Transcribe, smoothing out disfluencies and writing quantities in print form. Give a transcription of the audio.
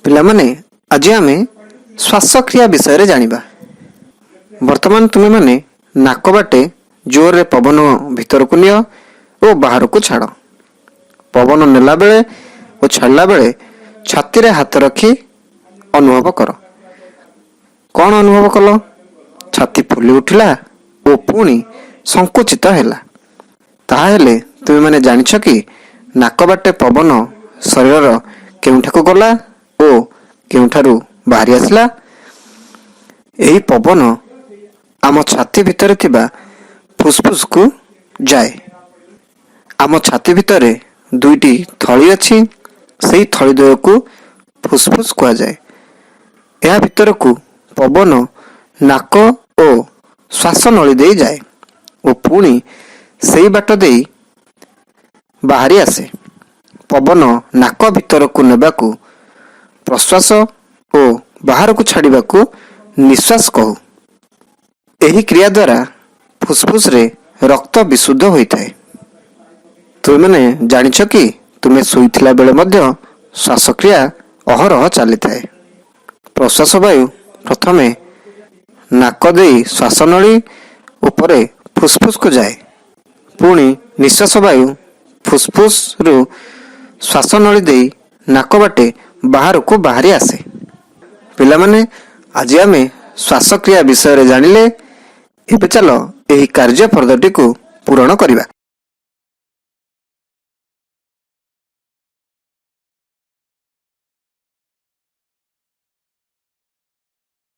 पिलामाने आज आमे श्वासक्रिया विषय जानिबा। वर्तमान तुमे माने नाक बाटे जोर रे पवन भीतर को नियो और बाहर को छाड़। पवन नेला बेले और छाड़ला बेले छाती रे हाथ रखी अनुभव कर। कौन अनुभव कल? छाती फुली उठिला और पुणी संकुचित हैला। ताहेले तुमे माने जानिछ कि नाक बाटे पवन शरीर केउठाको गला ओ केउठारू बाहरी आसला। एही पवन आम छाती भितर थिबा फुसफुस को जाए। आम छाती भितर दुईटी थली अछि। सेही थली द्वय को फुसफुस कुआ जाए। यह भितर को पवन नाक ओ श्वास नली दे जाए और पुणी सेही बाट दे बाहरी आसे। पवन नाक भितर को नेबाकू प्रश्वास और बाहर को छाड़िबा को निश्वास कहू। एही क्रिया द्वारा फुसफुस रे रक्त विशुद्ध होइथाय। तुमे माने जानिछ कि तुमे सोइथिला बेले मध्य श्वासक्रिया अहरह चलिथाय। प्रश्वास वायु प्रथमे नाक देई श्वास नली उपरे फुसफुस को जाए। पुणी निश्वास वायु फुसफुस रु श्वास नली देई नाक बाटे बाहर को बाहरी आसे। पिला माने आज आमे श्वासक्रिया विषय रे जानिले। एबे चलो एही कार्य पद्धति को पूर्ण करिबा।